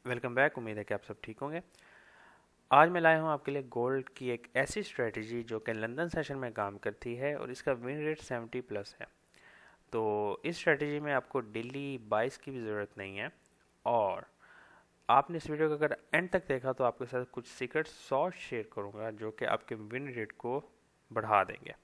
Welcome back. उम्मीद है कि आप सब ठीक होंगे। आज मैं लाया हूँ आपके लिए गोल्ड की एक ऐसी स्ट्रेटजी जो कि लंदन सेशन में काम करती है और इसका विन रेट 70 प्लस है। तो इस स्ट्रेटजी में आपको डेली बाइस की भी ज़रूरत नहीं है और आपने इस वीडियो को अगर एंड तक देखा तो आपके साथ कुछ सीक्रेट सॉर्ट शेयर करूँगा जो कि आपके विन रेट को बढ़ा देंगे।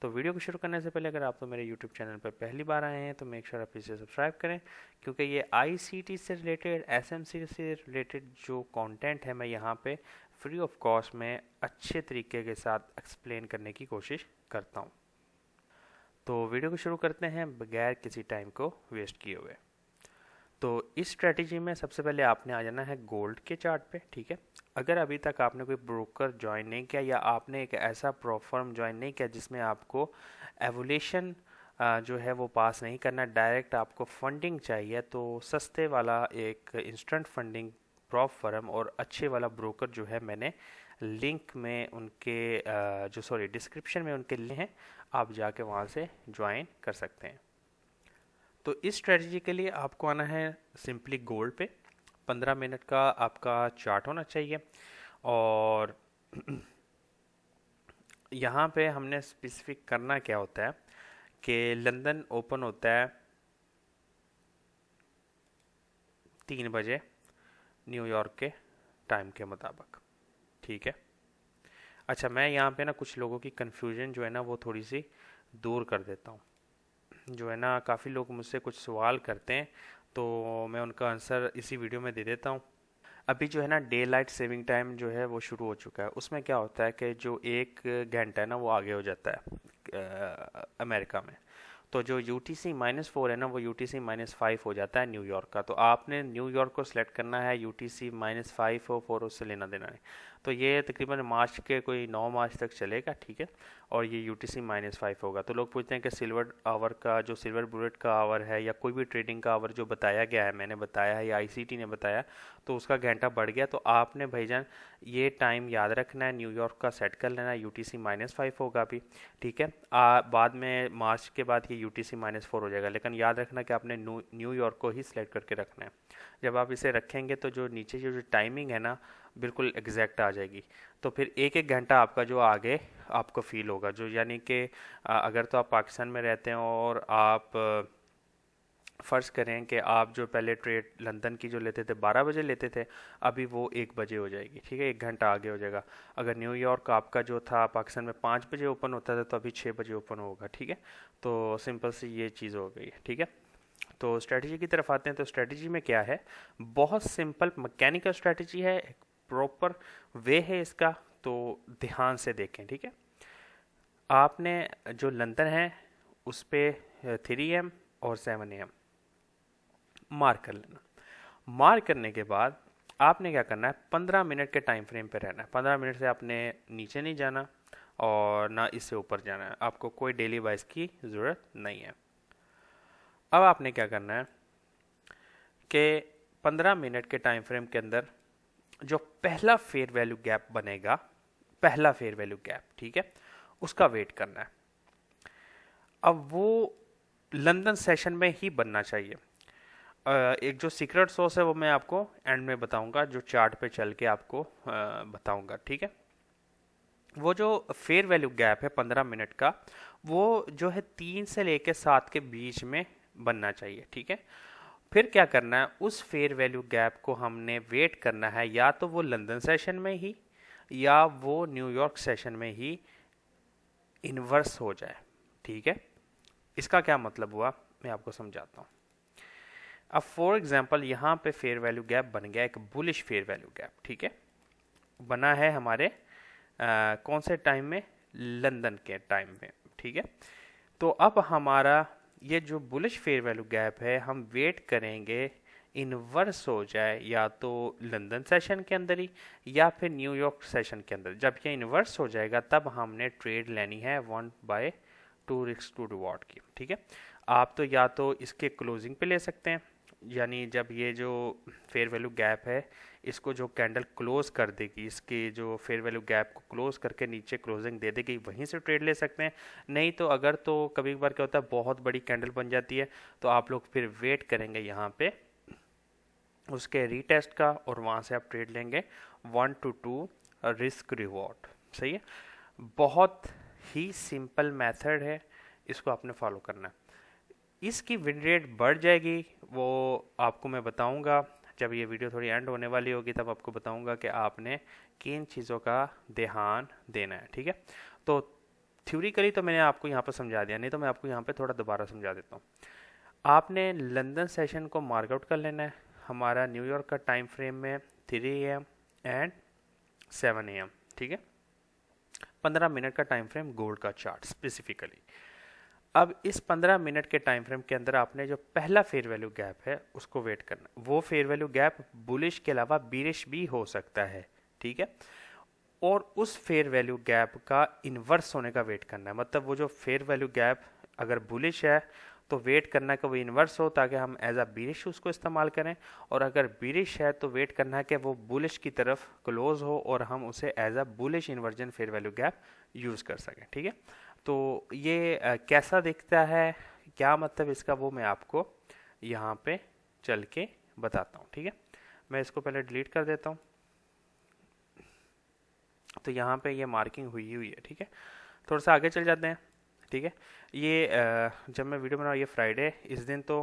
तो वीडियो को शुरू करने से पहले अगर आप तो मेरे यूट्यूब चैनल पर पहली बार आए हैं तो मेक श्योर आप इसे सब्सक्राइब करें, क्योंकि ये आईसीटी से रिलेटेड, एसएमसी से रिलेटेड जो कंटेंट है मैं यहाँ पे फ्री ऑफ कॉस्ट में अच्छे तरीके के साथ एक्सप्लेन करने की कोशिश करता हूँ। तो वीडियो को शुरू करते हैं बगैर किसी टाइम को वेस्ट किए हुए। तो इस स्ट्रेटजी में सबसे पहले आपने आ जाना है गोल्ड के चार्ट पे, ठीक है। अगर अभी तक आपने कोई ब्रोकर ज्वाइन नहीं किया या आपने एक ऐसा प्रो फर्म ज्वाइन नहीं किया जिसमें आपको एवोल्यूशन जो है वो पास नहीं करना, डायरेक्ट आपको फंडिंग चाहिए, तो सस्ते वाला एक इंस्टेंट फंडिंग प्रॉप फर्म और अच्छे वाला ब्रोकर जो है मैंने लिंक में उनके डिस्क्रिप्शन में उनके लिए हैं, आप जाके वहाँ से ज्वाइन कर सकते हैं। तो इस स्ट्रेटजी के लिए आपको आना है सिंपली गोल्ड पे। 15 मिनट का आपका चार्ट होना चाहिए और यहाँ पे हमने स्पेसिफिक करना क्या होता है कि लंदन ओपन होता है 3 बजे न्यूयॉर्क के टाइम के मुताबिक, ठीक है। अच्छा, मैं यहाँ पे ना कुछ लोगों की कन्फ्यूजन जो है ना वो थोड़ी सी दूर कर देता हूँ। जो है ना काफ़ी लोग मुझसे कुछ सवाल करते हैं तो मैं उनका आंसर इसी वीडियो में दे देता हूँ। अभी जो है ना डे लाइट सेविंग टाइम जो है वो शुरू हो चुका है। उसमें क्या होता है कि जो 1 घंटा है ना वो आगे हो जाता है अमेरिका में। तो जो UTC-4 है ना वो UTC-5 हो जाता है न्यूयॉर्क का। तो आपने न्यूयॉर्क को सिलेक्ट करना है, UTC-5 हो 4 उससे लेना देना है। तो ये तकरीबन मार्च के कोई 9 मार्च तक चलेगा, ठीक है। और ये UTC-5 होगा। तो लोग पूछते हैं कि सिल्वर आवर का जो सिल्वर बुलेट का आवर है या कोई भी ट्रेडिंग का आवर जो बताया गया है, मैंने बताया है या आईसीटी ने बताया, तो उसका घंटा बढ़ गया। तो आपने भाईजान ये टाइम याद रखना है, न्यूयॉर्क का सेट कर लेना है, UTC-5 होगा अभी, ठीक है। बाद में मार्च के बाद ये UTC-4 हो जाएगा, लेकिन याद रखना कि आपने न्यूयॉर्क को ही सिलेक्ट करके रखना है। जब आप इसे रखेंगे तो जो नीचे जो टाइमिंग है ना बिल्कुल एग्जैक्ट आ जाएगी। तो फिर एक एक घंटा आपका जो आगे आपको फील होगा, जो यानी कि अगर तो आप पाकिस्तान में रहते हैं और आप फ़र्ज़ करें कि आप जो पहले ट्रेड लंदन की जो लेते थे 12 बजे लेते थे, अभी वो 1 बजे हो जाएगी, ठीक है, 1 घंटा आगे हो जाएगा। अगर न्यूयॉर्क आपका जो था पाकिस्तान में 5 बजे ओपन होता था तो अभी 6 बजे ओपन होगा, ठीक है। तो सिंपल सी ये चीज़ हो गई है, ठीक है। तो स्ट्रेटजी की तरफ आते हैं। तो स्ट्रेटजी में क्या है, बहुत सिंपल मैकेनिकल स्ट्रेटजी है, एक प्रॉपर वे है इसका, तो ध्यान से देखें, ठीक है। आपने जो लंदन है उस पर 3 AM और 7 AM मार्क कर लेना। मार्क करने के बाद आपने क्या करना है, 15 मिनट के टाइम फ्रेम पे रहना है। 15 मिनट से आपने नीचे नहीं जाना और ना इससे ऊपर जाना है। आपको कोई डेली बाइस की ज़रूरत नहीं है। अब आपने क्या करना है कि 15 मिनट के टाइम फ्रेम के अंदर जो पहला फेयर वैल्यू गैप बनेगा, पहला फेयर वैल्यू गैप, ठीक है, उसका वेट करना है। अब वो लंदन सेशन में ही बनना चाहिए। एक जो सीक्रेट सोर्स है वो मैं आपको एंड में बताऊंगा, जो चार्ट पे चल के आपको बताऊंगा, ठीक है। वो जो फेयर वैल्यू गैप है 15 मिनट का, वो जो है 3 से लेकर 7 के बीच में बनना चाहिए, ठीक है। फिर क्या करना है, उस फेयर वैल्यू गैप को हमने वेट करना है, या तो वो लंदन सेशन में ही या वो न्यूयॉर्क सेशन में ही इन्वर्स हो जाए, ठीक है। इसका क्या मतलब हुआ मैं आपको समझाता हूँ। अब फॉर एग्जांपल यहाँ पे फेयर वैल्यू गैप बन गया, एक बुलिश फेयर वैल्यू गैप, ठीक है, बना है हमारे कौन से टाइम में, लंदन के टाइम में, ठीक है। तो अब हमारा ये जो बुलिश फेयर वैल्यू गैप है, हम वेट करेंगे इन्वर्स हो जाए या तो लंदन सेशन के अंदर ही या फिर न्यूयॉर्क सेशन के अंदर। जब ये इन्वर्स हो जाएगा तब हमने ट्रेड लेनी है 1/2 रिस्क टू रिवॉर्ड की, ठीक है। आप तो या तो इसके क्लोजिंग पे ले सकते हैं, यानी जब ये जो फेयर वैल्यू गैप है इसको जो कैंडल क्लोज कर देगी, इसकी जो फेयर वैल्यू गैप को क्लोज करके नीचे क्लोजिंग दे देगी, वहीं से ट्रेड ले सकते हैं। नहीं तो अगर तो कभी कभार क्या होता है बहुत बड़ी कैंडल बन जाती है, तो आप लोग फिर वेट करेंगे यहाँ पे उसके रीटेस्ट का, और वहाँ से आप ट्रेड लेंगे 1 to 2 रिस्क रिवॉर्ड। सही है, बहुत ही सिंपल मेथड है, इसको आपने फॉलो करना है। इसकी विन रेट बढ़ जाएगी, वो आपको मैं बताऊंगा जब ये वीडियो थोड़ी एंड होने वाली होगी, तब आपको बताऊंगा कि आपने किन चीज़ों का ध्यान देना है। ठीक है, तो थ्योरिकली तो मैंने आपको यहाँ पर समझा दिया, नहीं तो मैं आपको यहाँ पे थोड़ा दोबारा समझा देता हूँ। आपने लंदन सेशन को मार्कआउट कर लेना है। हमारा न्यूयॉर्क का टाइम फ्रेम में 3 AM एंड 7 AM। ठीक है, 15 मिनट का टाइम फ्रेम गोल्ड का चार्ट स्पेसिफिकली। अब इस 15 मिनट के टाइम फ्रेम के अंदर आपने जो पहला फेयर वैल्यू गैप है उसको वेट करना। वो फेयर वैल्यू गैप बुलिश के अलावा बीरिश भी हो सकता है। ठीक है, और उस फेयर वैल्यू गैप का इन्वर्स होने का वेट करना है। मतलब वो जो फेयर वैल्यू गैप अगर बुलिश है तो वेट करना है कि वो इन्वर्स हो, ताकि हम एज अ बीरिश उसको इस्तेमाल करें, और अगर बीरिश है तो वेट करना है कि वो बुलिश की तरफ क्लोज हो और हम उसे as a bullish inversion fair value gap use कर सकें। ठीक है, तो ये कैसा दिखता है, क्या मतलब इसका, वो मैं आपको यहाँ पे चल के बताता हूँ। ठीक है, मैं इसको पहले डिलीट कर देता हूँ। तो यहाँ पे ये मार्किंग हुई हुई है। ठीक है, थोड़ा सा आगे चल जाते हैं। ठीक है, ये जब मैं वीडियो बना रहा हूँ ये फ्राइडे, इस दिन तो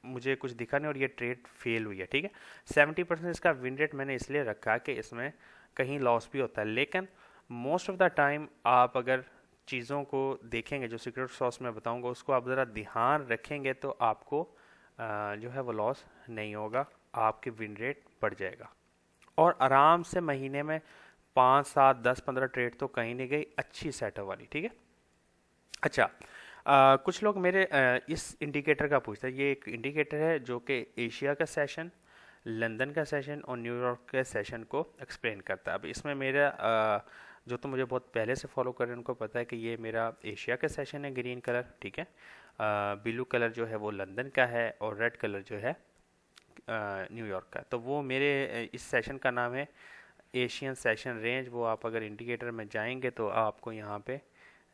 मुझे कुछ दिखा नहीं और ये ट्रेड फेल हुई है। ठीक है, 70% इसका विन रेट मैंने इसलिए रखा कि इसमें कहीं लॉस भी होता है, लेकिन मोस्ट ऑफ द टाइम आप अगर चीज़ों को देखेंगे, जो सीक्रेट सॉस मैं बताऊंगा उसको आप ज़रा ध्यान रखेंगे, तो आपको जो है वो लॉस नहीं होगा, आपकी विन रेट बढ़ जाएगा, और आराम से महीने में 5, 7, 10, 15 ट्रेड तो कहीं नहीं गई, अच्छी सेटअप वाली। ठीक है, अच्छा, कुछ लोग मेरे इस इंडिकेटर का पूछते हैं। ये एक इंडिकेटर है जो कि एशिया का सेशन, लंदन का सेशन और न्यूयॉर्क के सेशन को एक्सप्लेन करता है। अब इसमें मेरा जो तो मुझे बहुत पहले से फॉलो कर रहे हैं उनको पता है कि ये मेरा एशिया का सेशन है, ग्रीन कलर। ठीक है, ब्लू कलर जो है वो लंदन का है, और रेड कलर जो है न्यूयॉर्क का। तो वो मेरे इस सेशन का नाम है एशियन सेशन रेंज। वो आप अगर इंडिकेटर में जाएंगे तो आपको यहाँ पे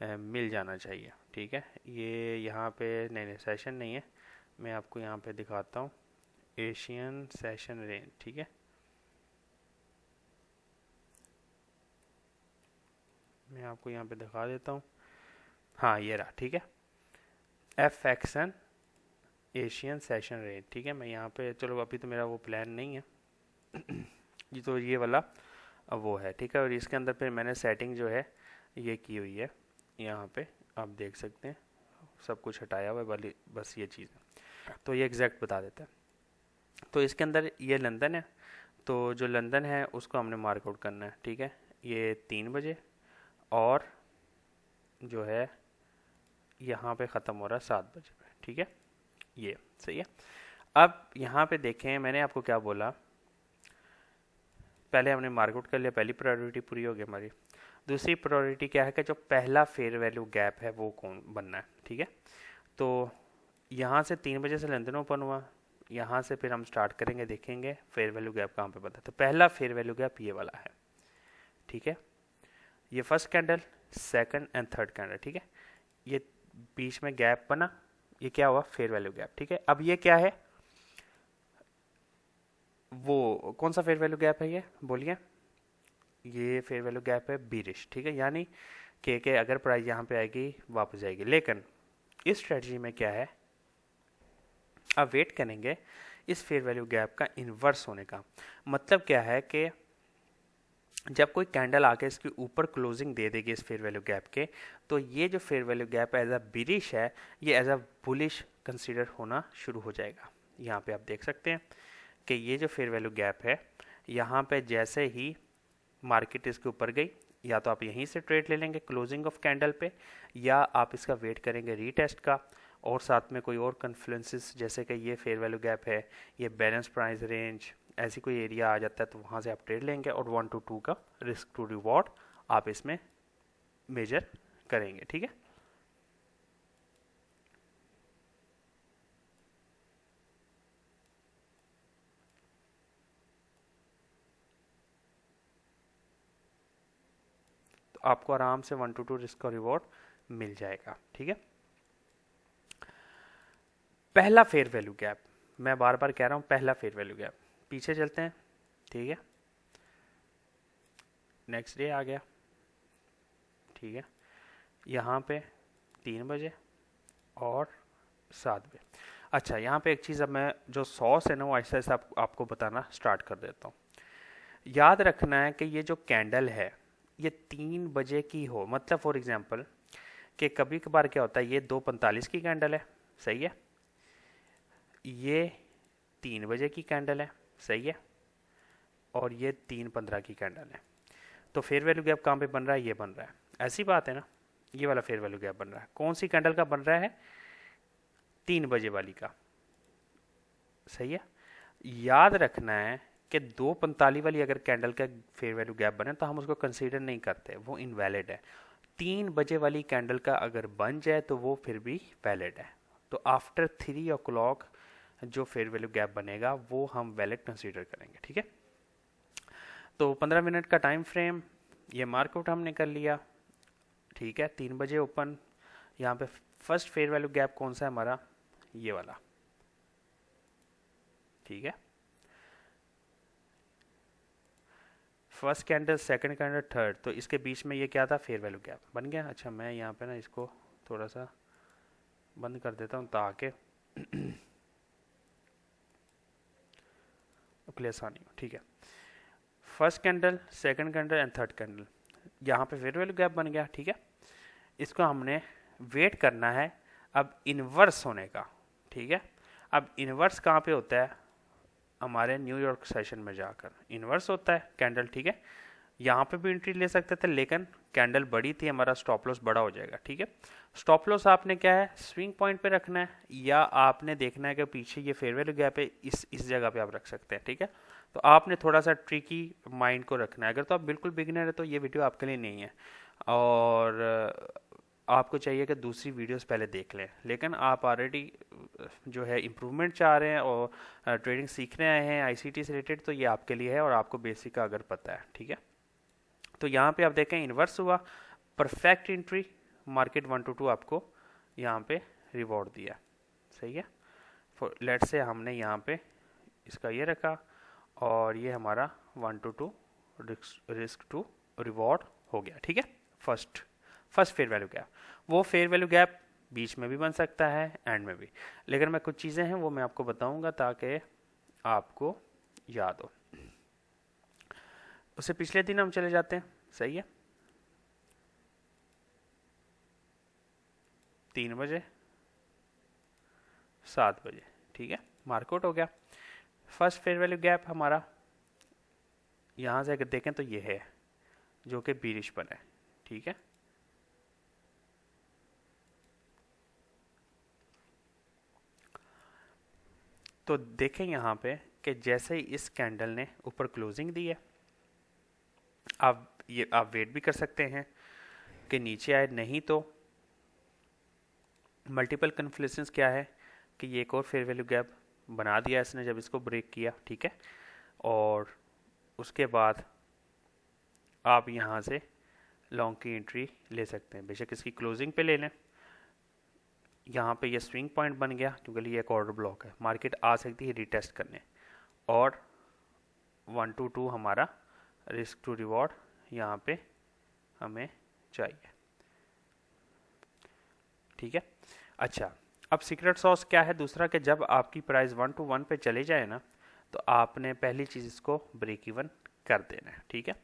मिल जाना चाहिए। ठीक है, ये यहाँ पे नहीं सेशन नहीं है, मैं आपको यहाँ पे दिखाता हूँ, एशियन सेशन रेंज। ठीक है, मैं आपको यहाँ पे दिखा देता हूँ। हाँ, ये रहा। ठीक है, FXN एशियन सेशन रेंज। ठीक है, मैं यहाँ पे, चलो अभी तो मेरा वो प्लान नहीं है ये तो ये वाला वो है। ठीक है, और इसके अंदर फिर मैंने सेटिंग जो है ये की हुई है, यहाँ पे आप देख सकते हैं, सब कुछ हटाया हुआ है वाली, बस ये चीज़ है। तो ये एग्जैक्ट बता देता है। तो इसके अंदर ये लंदन है, तो जो लंदन है उसको हमने मार्कआउट करना है। ठीक है, ये 3 बजे, और जो है यहाँ पे ख़त्म हो रहा है 7 बजे पे। ठीक है, ये सही है। अब यहाँ पे देखें, मैंने आपको क्या बोला, पहले हमने मार्कआउट कर लिया, पहली प्रायोरिटी पूरी हो गई हमारी। दूसरी प्रायोरिटी क्या है कि जो पहला फेयर वैल्यू गैप है वो कौन बनना है। ठीक है, तो यहाँ से 3 बजे से लेन देन ओपन हुआ, यहाँ से फिर हम स्टार्ट करेंगे, देखेंगे फेयर वैल्यू गैप कहाँ पे बनता है। तो पहला फेयर वैल्यू गैप ये वाला है। ठीक है, ये first candle, second and third candle. ठीक है, ये बीच में गैप बना, ये क्या हुआ, फेयर वैल्यू गैप। ठीक है, अब ये क्या है, वो कौन सा फेयर वैल्यू गैप है, ये बोलिए। ये फेयर वैल्यू गैप है बीरिश। ठीक है, यानी कि अगर प्राइस यहाँ पे आएगी वापस जाएगी, लेकिन इस स्ट्रेटजी में क्या है, अब वेट करेंगे इस फेयर वैल्यू गैप का इन्वर्स होने का। मतलब क्या है कि जब कोई कैंडल आके इसके ऊपर क्लोजिंग दे देगी इस फेयर वैल्यू गैप के, तो ये जो fair value gap as a bearish है, ये एज अ बुलिश कंसीडर होना शुरू हो जाएगा। यहाँ पे आप देख सकते हैं कि ये जो फेयर वैल्यू गैप है, यहाँ पे जैसे ही मार्केट इसके ऊपर गई, या तो आप यहीं से ट्रेड ले लेंगे क्लोजिंग ऑफ कैंडल पे, या आप इसका वेट करेंगे रीटेस्ट का, और साथ में कोई और कन्फ्लुएंसेस, जैसे कि ये फेयर वैल्यू गैप है, ये बैलेंस प्राइस रेंज, ऐसी कोई एरिया आ जाता है, तो वहाँ से आप ट्रेड लेंगे, और 1 to 2 का रिस्क टू रिवॉर्ड आप इसमें मेजर करेंगे। ठीक है, तो आपको आराम से 1 to 2 रिस्क का रिवॉर्ड मिल जाएगा। ठीक है, पहला फेयर वैल्यू गैप, मैं बार बार कह रहा हूँ, पहला फेयर वैल्यू गैप पीछे चलते हैं, ठीक है। नेक्स्ट डे आ गया, ठीक है। यहाँ पे 3 बजे और 7 बजे। अच्छा, यहाँ पे एक चीज़, अब मैं जो सॉस है ना वो ऐसे ऐसे आपको बताना स्टार्ट कर देता हूँ। याद रखना है कि ये जो कैंडल है ये 3 बजे की हो, मतलब फॉर एग्जांपल कि कभी कभार क्या होता है, ये 2:45 की कैंडल है, सही है, ये 3 बजे की कैंडल है, सही है, और ये 3:15 की कैंडल है। तो फेयर वैल्यू गैप कहाँ पे बन रहा है, ये बन रहा है, ऐसी बात है ना। ये वाला फेयर वैल्यू गैप बन रहा है, कौन सी कैंडल का बन रहा है, 3 बजे वाली का, सही है। याद रखना है कि 2:45 वाली अगर कैंडल का फेयर वैल्यू गैप बने तो हम उसको कंसीडर नहीं करते, वो इनवैलिड है। 3 बजे वाली कैंडल का अगर बन जाए तो वो फिर भी वैलिड है। तो आफ्टर 3 o'clock जो फेयर वैल्यू गैप बनेगा वो हम वैलिड कंसीडर करेंगे, ठीक है। तो 15 मिनट का टाइम फ्रेम, ये मार्कआउट हमने कर लिया, ठीक है। 3 बजे ओपन, यहाँ पे फर्स्ट फेयर वैल्यू गैप कौन सा है हमारा, ये वाला, ठीक है। First candle, second candle, third, तो इसके बीच में ये क्या था, फेयर वैल्यू गैप बन गया। अच्छा, मैं यहाँ पे ना इसको थोड़ा सा बंद कर देता हूँ ताकि अपने आसानी हो, ठीक है। First candle, second candle and third candle, यहाँ पे फेयर वैल्यू गैप बन गया, ठीक है। इसको हमने वेट करना है अब इन्वर्स होने का, ठीक है। अब इन्वर्स कहाँ पे होता है, हमारे न्यूयॉर्क सेशन में जाकर इन्वर्स होता है कैंडल, ठीक है। यहाँ पे भी एंट्री ले सकते थे लेकिन कैंडल बड़ी थी, हमारा स्टॉप लॉस बड़ा हो जाएगा, ठीक है। स्टॉप लॉस आपने क्या है, स्विंग पॉइंट पे रखना है, या आपने देखना है कि पीछे ये फेयर वैल्यू गैप है, इस जगह पे आप रख सकते हैं, ठीक है। तो आपने थोड़ा सा ट्रिकी माइंड को रखना है। अगर तो आप बिल्कुल बिगिनर है तो ये वीडियो आपके लिए नहीं है, और आपको चाहिए कि दूसरी वीडियोस पहले देख लें। लेकिन आप ऑलरेडी जो है इम्प्रूवमेंट चाह रहे हैं और ट्रेडिंग सीखने आए हैं आईसीटी से रिलेटेड, तो ये आपके लिए है और आपको बेसिक का अगर पता है, ठीक है। तो यहाँ पे आप देखें इन्वर्स हुआ, परफेक्ट एंट्री, मार्केट 1 to 2 आपको यहाँ पे रिवॉर्ड दिया, सही है। लेट से हमने यहाँ पे इसका ये रखा और ये हमारा 1 to 2 रिस्क टू रिवॉर्ड हो गया, ठीक है। फर्स्ट फेयर वैल्यू गैप, वो फेयर वैल्यू गैप बीच में भी बन सकता है एंड में भी, लेकिन मैं कुछ चीज़ें हैं वो मैं आपको बताऊंगा ताकि आपको याद हो। उससे पिछले दिन हम चले जाते हैं, सही है। 3 बजे, 7 बजे, ठीक है, मार्कआउट हो गया। फर्स्ट फेयर वैल्यू गैप हमारा यहाँ से अगर देखें तो ये है जो कि बीरिश बना है, ठीक है। तो देखें यहाँ पे कि जैसे ही इस कैंडल ने ऊपर क्लोजिंग दी है, आप वेट भी कर सकते हैं कि नीचे आए, नहीं तो मल्टीपल कन्फ्लेशंस क्या है कि ये एक और फेयर वैल्यू गैप बना दिया इसने जब इसको ब्रेक किया, ठीक है। और उसके बाद आप यहाँ से लॉन्ग की एंट्री ले सकते हैं, बेशक इसकी क्लोजिंग पे ले लें। यहाँ पे ये स्विंग पॉइंट बन गया क्योंकि ये एक ऑर्डर ब्लॉक है, मार्केट आ सकती है रिटेस्ट करने, और 1 to 2 हमारा रिस्क टू रिवॉर्ड यहाँ पे हमें चाहिए, ठीक है। अच्छा, अब सीक्रेट सॉस क्या है दूसरा, कि जब आपकी प्राइस 1 to 1 पे चले जाए ना तो आपने पहली चीज़ इसको ब्रेक इवन कर देना है, ठीक है।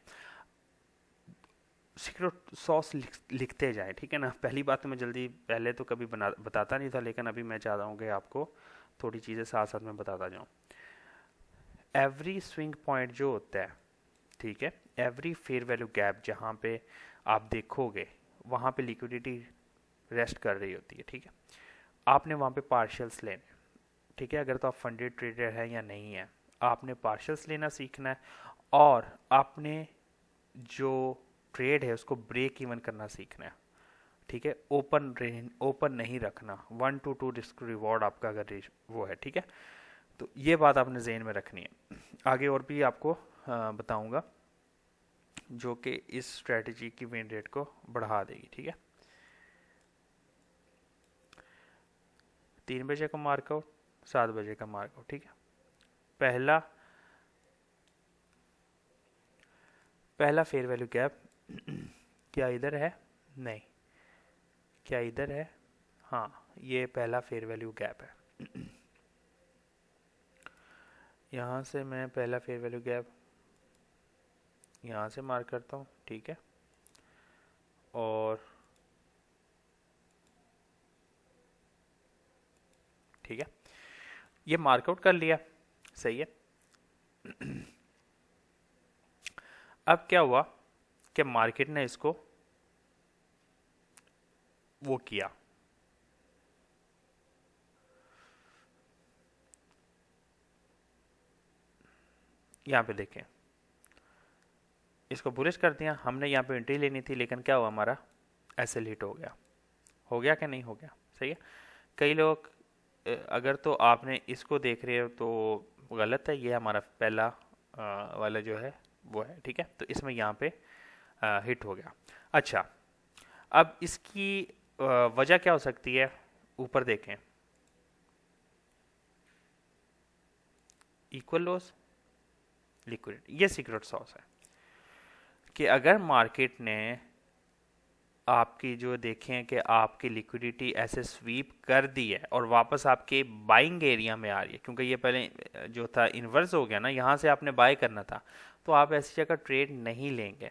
सीक्रेट सॉस लिखते जाए, ठीक है ना। पहली बात तो मैं जल्दी पहले तो कभी बताता नहीं था, लेकिन अभी मैं चाहता हूँ कि आपको थोड़ी चीज़ें साथ साथ में बताता जाऊँ। एवरी स्विंग पॉइंट जो होता है, ठीक है, एवरी फेयर वैल्यू गैप जहाँ पे आप देखोगे वहाँ पे लिक्विडिटी रेस्ट कर रही होती है, ठीक है। आपने वहाँ पे पार्शियल्स लेने, ठीक है। अगर तो आप फंडेड ट्रेडर हैं या नहीं है, आपने पार्शियल्स लेना सीखना है, और आपने जो ट्रेड है उसको ब्रेक इवन करना सीखना है, ठीक है। ओपन नहीं रखना, 1 to 2 रिस्क रिवॉर्ड आपका अगर वो है, ठीक है। तो ये बात आपने जहन में रखनी है। आगे और भी आपको बताऊंगा जो कि इस स्ट्रेटजी की विन रेट को बढ़ा देगी, ठीक है। 3 बजे का मार्कआउट, 7 बजे का मार्कआउट, ठीक है। पहला पहला फेयर वैल्यू गैप क्या इधर है? नहीं। क्या इधर है? हाँ, ये पहला फेयर वैल्यू गैप है। यहाँ से मैं पहला फेयर वैल्यू गैप यहाँ से मार्क करता हूँ, ठीक है। और ठीक है, ये मार्कआउट कर लिया, सही है। अब क्या हुआ कि मार्केट ने इसको वो किया, यहाँ पे देखें, इसको बुलिश कर दिया। हमने यहाँ पे एंट्री लेनी थी, लेकिन क्या हुआ, हमारा एसएल हिट हो गया। हो गया कि नहीं हो गया? सही है। कई लोग अगर तो आपने इसको देख रहे हो तो गलत है, ये हमारा पहला वाला जो है वो है, ठीक है। तो इसमें यहाँ पे हिट हो गया। अच्छा, अब इसकी वजह क्या हो सकती है? ऊपर देखें, इक्वल लॉस, लिक्विडिटी, ये सीक्रेट सॉस है कि अगर मार्केट ने आपकी जो देखें कि आपकी लिक्विडिटी ऐसे स्वीप कर दी है और वापस आपके बाइंग एरिया में आ रही है, क्योंकि ये पहले जो था इन्वर्स हो गया ना, यहाँ से आपने बाय करना था, तो आप ऐसी जगह ट्रेड नहीं लेंगे,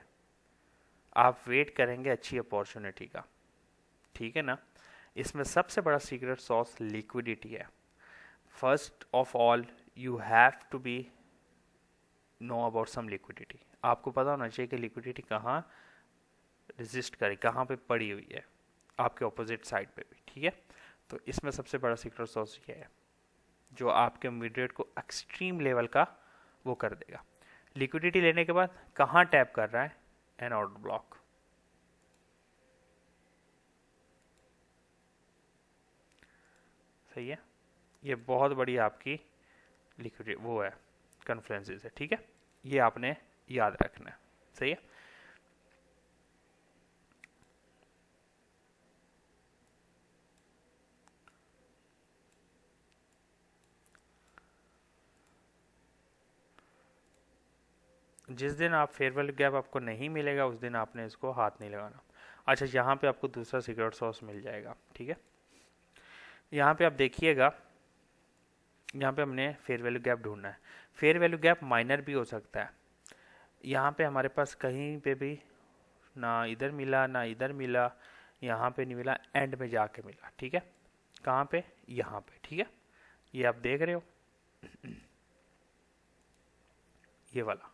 आप वेट करेंगे अच्छी अपॉर्चुनिटी का, ठीक है ना। इसमें सबसे बड़ा सीक्रेट सॉस लिक्विडिटी है। First of all you have to be know about some liquidity. आपको पता होना चाहिए कि लिक्विडिटी कहाँ रेजिस्ट करे, कहाँ पे पड़ी हुई है, आपके ऑपोजिट साइड पे भी, ठीक है। तो इसमें सबसे बड़ा सीक्रेट सॉस ये है जो आपके मिड रेट को एक्सट्रीम लेवल का वो कर देगा। लिक्विडिटी लेने के बाद कहाँ टैप कर रहा है? An order block. सही है, ये बहुत बड़ी आपकी लिक्विडिटी वो है, कन्फ्लुएंसेस है, ठीक है। ये आपने याद रखना है, सही है। जिस दिन आप फेयर वैल्यू गैप आपको नहीं मिलेगा उस दिन आपने इसको हाथ नहीं लगाना। अच्छा, यहाँ पे आपको दूसरा सीक्रेट सॉस मिल जाएगा, ठीक है। यहाँ पे आप देखिएगा, यहाँ पे हमने फेयर वैल्यू गैप ढूंढना है। फेयर वैल्यू गैप माइनर भी हो सकता है। यहाँ पे हमारे पास कहीं पे भी ना इधर मिला ना इधर मिला, यहाँ पे नहीं मिला, एंड में जाके मिला, ठीक है। कहाँ पे? यहाँ पे, ठीक है। ये आप देख रहे हो, ये वाला,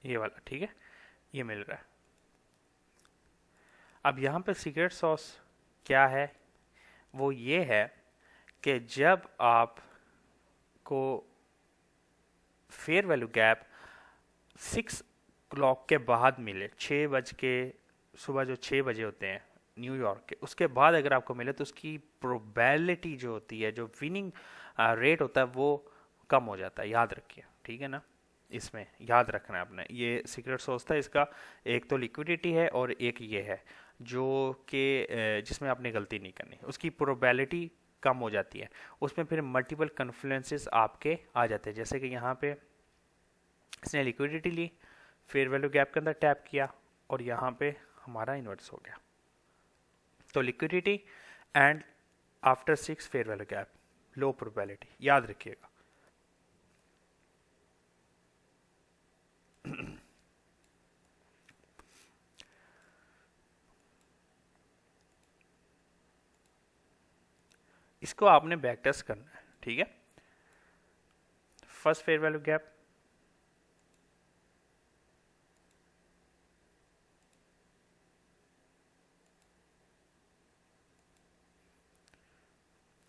ये वाला, ठीक है, ये मिल रहा है। अब यहाँ पे सीक्रेट सॉस क्या है? वो ये है कि जब आपको फेयर वैल्यू गैप 6 o'clock के बाद मिले, 6 बज के, सुबह जो 6 बजे होते हैं न्यूयॉर्क के, उसके बाद अगर आपको मिले तो उसकी प्रोबेबिलिटी जो होती है, जो विनिंग रेट होता है, वो कम हो जाता है, याद रखिए, ठीक है ना। इसमें याद रखना है आपने, ये सीक्रेट सॉस था इसका। एक तो लिक्विडिटी है और एक ये है जो कि जिसमें आपने गलती नहीं करनी, उसकी प्रोबेबिलिटी कम हो जाती है, उसमें फिर मल्टीपल कन्फ्लुएंसेस आपके आ जाते हैं। जैसे कि यहाँ पे इसने लिक्विडिटी ली, फेयर वैल्यू गैप के अंदर टैप किया और यहाँ पे हमारा इन्वर्स हो गया। तो liquidity and after 6 fair value gap, low probability, याद रखिएगा। इसको आपने बैक टेस्ट करना है, ठीक है। फर्स्ट फेयर वैल्यू गैप,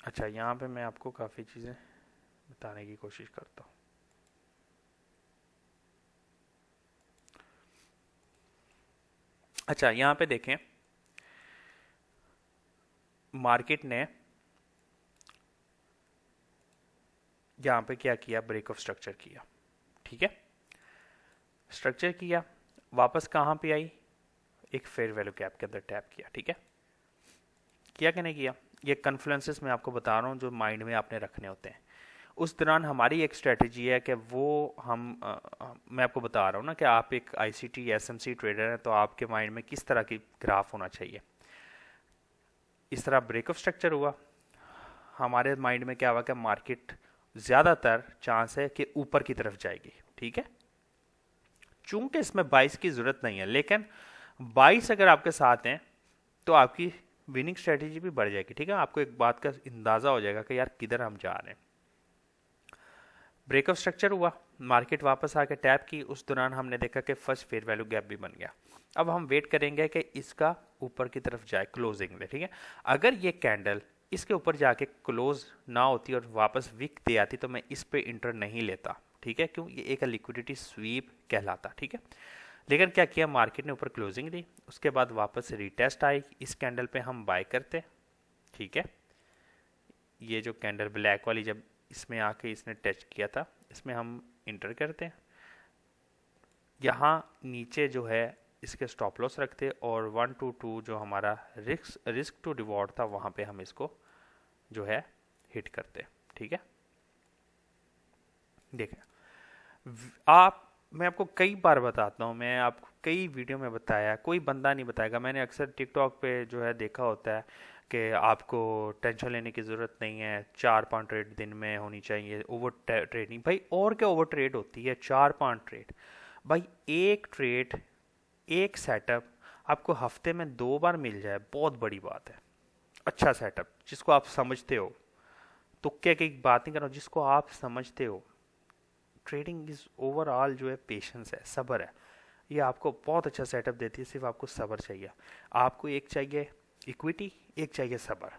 अच्छा यहाँ पे मैं आपको काफ़ी चीज़ें बताने की कोशिश करता हूँ। अच्छा, यहाँ पे देखें, मार्केट ने यहाँ पे क्या किया? ब्रेक ऑफ स्ट्रक्चर किया, ठीक है। स्ट्रक्चर किया, वापस कहाँ पे आई? एक फेयर वैल्यू गैप के अंदर टैप किया, ठीक है। किया कि नहीं किया? ये कन्फ्लुएंसेस मैं आपको बता रहा हूँ जो माइंड में आपने रखने होते हैं। उस दौरान हमारी एक स्ट्रेटजी है कि वो मैं आपको बता रहा हूँ ना कि आप एक आईसीटी एसएमसी ट्रेडर हैं, तो आपके माइंड में किस तरह की ग्राफ होना चाहिए। इस तरह ब्रेकअप स्ट्रक्चर हुआ, हमारे माइंड में क्या हुआ कि मार्केट ज़्यादातर चांस है कि ऊपर की तरफ जाएगी, ठीक है। चूंकि इसमें 22 की ज़रूरत नहीं है, लेकिन 22 अगर आपके साथ हैं तो आपकी विनिंग स्ट्रेटेजी भी बढ़ जाएगी, ठीक है। आपको एक बात का अंदाज़ा हो जाएगा कि यार किधर हम जा रहे हैं। ब्रेकअप स्ट्रक्चर हुआ, मार्केट वापस आके टैप की, उस दौरान हमने देखा कि फर्स्ट फेयर वैल्यू गैप भी बन गया। अब हम वेट करेंगे कि इसका ऊपर की तरफ जाए क्लोजिंग में, ठीक है। अगर ये कैंडल इसके ऊपर जाके क्लोज ना होती और वापस विक दे आती तो मैं इस पे इंटर नहीं लेता, ठीक है, क्यों, ये एक लिक्विडिटी स्वीप कहलाता, ठीक है। लेकिन क्या किया, मार्केट ने ऊपर क्लोजिंग दी, उसके बाद वापस से रिटेस्ट आई, इस कैंडल पे हम बाय करते, ठीक है। ये जो कैंडल ब्लैक वाली जब इसमें आके इसने टच किया था, इसमें हम इंटर करते हैं। यहाँ नीचे जो है इसके स्टॉप लॉस रखते और 1 to 2 जो हमारा रिस्क टू रिवॉर्ड था, वहाँ पे हम इसको जो है हिट करते, ठीक है। देखें आप, मैं आपको कई बार बताता हूँ, मैं आपको कई वीडियो में बताया, कोई बंदा नहीं बताएगा। मैंने अक्सर टिकटॉक पे जो है देखा होता है कि आपको टेंशन लेने की ज़रूरत नहीं है, 4-5 ट्रेड दिन में होनी चाहिए, ओवर ट्रेडिंग। भाई और क्या ओवर ट्रेड होती है, 4-5 ट्रेड। भाई एक ट्रेड, एक सेटअप आपको हफ्ते में 2 बार मिल जाए, बहुत बड़ी बात है। अच्छा सेटअप जिसको आप समझते हो, तुक्के की बात नहीं कर रहा हूँ, जिसको आप समझते हो। ट्रेडिंग इज ओवरऑल जो है पेशेंस है, सब्र है। ये आपको बहुत अच्छा सेटअप देती है, सिर्फ आपको सब्र चाहिए। आपको एक चाहिए इक्विटी, एक चाहिए सब्र।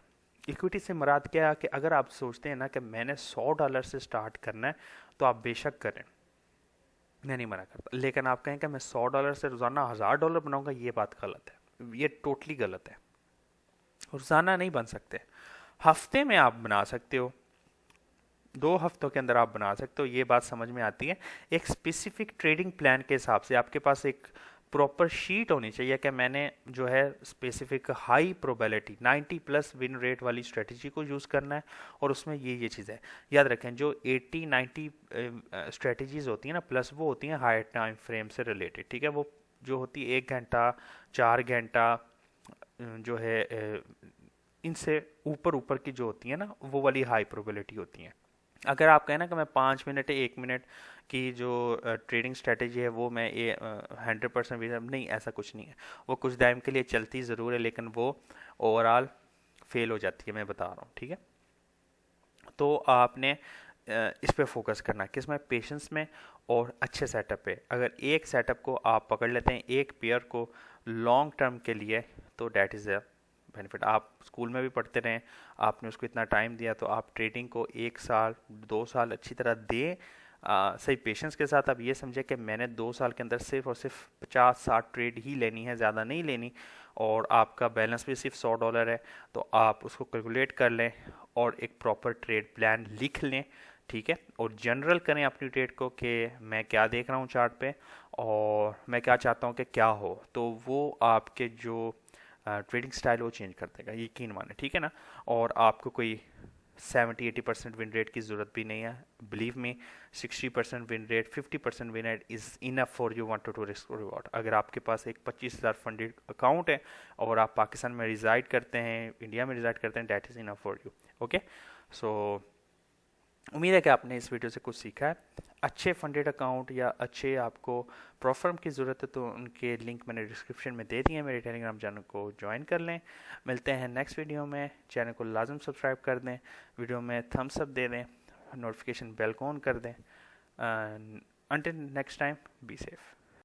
इक्विटी से मुराद क्या है कि अगर आप सोचते हैं ना कि मैंने $100 से स्टार्ट करना है, तो आप बेशक करें, मैं नहीं मना करता। लेकिन आप कहें कि मैं $100 से रोजाना $1000 बनाऊंगा, ये बात गलत है, ये टोटली गलत है। रोजाना नहीं बन सकते, हफ्ते में आप बना सकते हो, 2 हफ्तों के अंदर आप बना सकते हो, ये बात समझ में आती है। एक स्पेसिफिक ट्रेडिंग प्लान के हिसाब से आपके पास एक प्रॉपर शीट होनी चाहिए कि मैंने जो है specific high probability 90+ win rate वाली स्ट्रेटजी को यूज़ करना है, और उसमें ये चीज़ है। याद रखें, जो 80-90 स्ट्रेटजीज होती हैं ना प्लस, वो होती हैं हाई टाइम फ्रेम से रिलेटेड, ठीक है। वो जो होती है 1 घंटा, 4 घंटा जो है इनसे ऊपर ऊपर की जो होती है ना, वो वाली हाई प्रोबेबिलिटी होती हैं। अगर आप कहें ना कि मैं 5 मिनट 1 मिनट की जो ट्रेडिंग स्ट्रेटेजी है वो मैं 100% विनर, नहीं, ऐसा कुछ नहीं है। वो कुछ टाइम के लिए चलती ज़रूर है, लेकिन वो ओवरऑल फेल हो जाती है, मैं बता रहा हूँ, ठीक है। तो आपने इस पे फोकस करना, किस में, पेशेंस में और अच्छे सेटअप पे। अगर एक सेटअप को आप पकड़ लेते हैं, एक पेयर को लॉन्ग टर्म के लिए, तो डैट इज़ अ बेनिफिट। आप स्कूल में भी पढ़ते रहें, आपने उसको इतना टाइम दिया, तो आप ट्रेडिंग को 1 साल 2 साल अच्छी तरह दें, सही पेशेंस के साथ। आप ये समझे कि मैंने 2 साल के अंदर सिर्फ और सिर्फ 50-60 ट्रेड ही लेनी है, ज़्यादा नहीं लेनी, और आपका बैलेंस भी सिर्फ $100 है, तो आप उसको कैलकुलेट कर लें और एक प्रॉपर ट्रेड प्लान लिख लें, ठीक है। और जनरल करें अपनी ट्रेड को कि मैं क्या देख रहा हूँ चार्ट पे और मैं क्या चाहता हूँ कि क्या हो, तो वो आपके जो ट्रेडिंग स्टाइल वो चेंज कर देगा, यकीन माने, ठीक है ना। और आपको कोई 70-80% विन रेट की ज़रूरत भी नहीं है, believe me. 60% win rate, 50% win rate is enough for you want to risk reward. अगर आपके पास एक 25,000 फंडेड अकाउंट है और आप पाकिस्तान में रिजाइड करते हैं, इंडिया में रिजाइड करते हैं, that is enough for you, okay. So उम्मीद है कि आपने इस वीडियो से कुछ सीखा है। अच्छे फंडेड अकाउंट या अच्छे आपको प्रोफर्म की ज़रूरत है, तो उनके लिंक मैंने डिस्क्रिप्शन में दे दिए हैं। मेरे टेलीग्राम चैनल को ज्वाइन कर लें। मिलते हैं नेक्स्ट वीडियो में। चैनल को लाजम सब्सक्राइब कर दें, वीडियो में थम्स अप दे दें, नोटिफिकेशन बेल को ऑन कर दें। Until next time, be safe.